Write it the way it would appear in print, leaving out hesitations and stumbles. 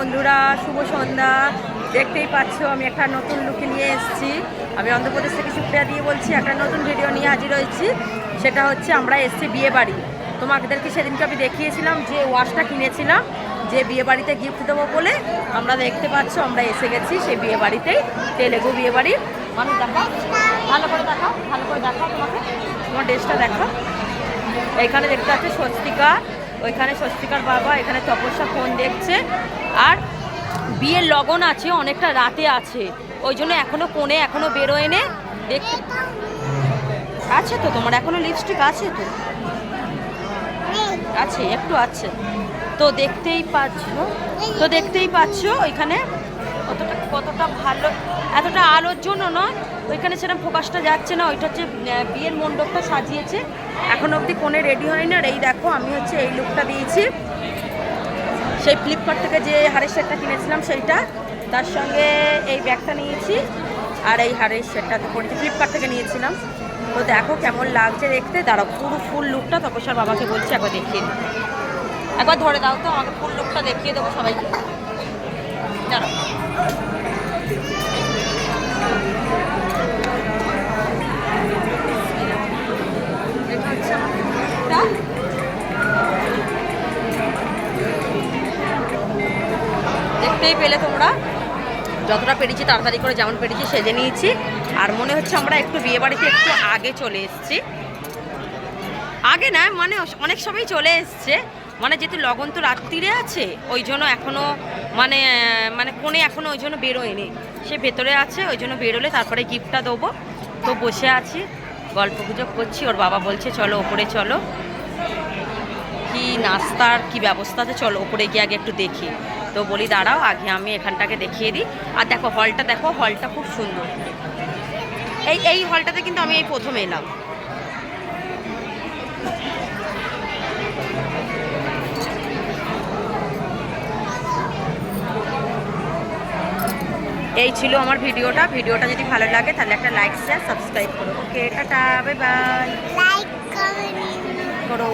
বন্ধুরা, শুভ সন্ধ্যা। দেখতেই পাচ্ছ আমি একটা নতুন লুকে নিয়ে এসেছি। আমি অন্ধ্রপ্রদেশ থেকে সুপ্রিয়া দিয়ে বলছি। একটা নতুন ভিডিও নিয়ে হাজির হয়েছি। সেটা হচ্ছে আমরা এসেছি বিয়ে বাড়ি। তোমাদেরকে সেদিনকে আমি দেখিয়েছিলাম যে ওয়াশটা কিনেছিলাম, যে বিয়ে বাড়িতে গিফট দেবো বলে। আমরা দেখতে পাচ্ছ আমরা এসে গেছি সেই বিয়ে বাড়িতেই, তেলেগু বিয়ে বাড়ির। মানুষ দেখাও, ভালো করে দেখাও, ভালো করে দেখাও, তোমাকে তোমার ড্রেসটা দেখাও। এইখানে দেখতে পাচ্ছি স্বস্তিকা, ওইখানে স্বস্তিকার বাবা, এখানে তপস্যা ফোন দেখছে। আর বিয়ের লগন আছে, অনেকটা রাতে আছে, ওই জন্য এখনো কোণে এখনো বেরোয় নে। দেখতে আছে তো তোমার এখনো লিপস্টিক আছে তো, আছে একটু আছে তো দেখতেই পাচ্ছ ওইখানে কতটা ভালো। এতটা আলোর জন্য নয়, ওইখানে সেরকম ফোকাসটা যাচ্ছে না। ওইটা হচ্ছে বিয়ের মণ্ডপটা সাজিয়েছে, এখনো অবধি কোণে রেডি হয়নি। আর এই দেখো আমি হচ্ছে এই লুকটা দিয়েছি সেই ফ্লিপকার্ট থেকে যে হারের সেটটা কিনেছিলাম সেইটা, তার সঙ্গে এই ব্যাগটা নিয়েছি। আর এই হারের সেটটা পরেছি, ফ্লিপকার্ট থেকে নিয়েছিলাম। তো দেখো কেমন লাগছে দেখতে। দাঁড়াও, পুরো ফুল লুকটা তপস্যার বাবাকে বলছি একবার দেখিয়ে দিই। একবার ধরে দাও তো আমাকে, ফুল লুকটা দেখিয়ে দেবো সবাইকে। দাঁড়াও, দেখতেই পেলে তোমরা, যতটা পেরেছি তাড়াতাড়ি করে যেমন পেরেছি সেজে নিয়েছি। আর মনে হচ্ছে আমরা একটু বিয়ে বাড়িতে একটু আগে চলে এসেছি। আগে না মানে অনেক সবাই চলে এসছে, মানে যেহেতু লগন তো রাত্রিরে আছে ওই জন্য এখনও মানে কোণে এখনও ওই জন্য বেরোয়নি, সে ভেতরে আছে। ওই জন্য বেরোলে তারপরে গিফটটা দেবো। তো বসে আছি, গল্প গুজব করছি। ওর বাবা বলছে চলো ওপরে চলো, কি নাস্তার কি ব্যবস্থা আছে, চলো ওপরে গিয়ে আগে একটু দেখি। তো বলি দাঁড়াও আগে আমি এখানটাকে দেখিয়ে দিই। আর দেখো হলটা, দেখো হলটা খুব সুন্দর। এই হলটাতে কিন্তু আমি এই প্রথম এলাম। এই ছিল আমার ভিডিওটা। ভিডিওটা যদি ভালো লাগে তাহলে একটা লাইক শেয়ার সাবস্ক্রাইব করো। ওকে, টাটা, বাই বাই, লাইক করো।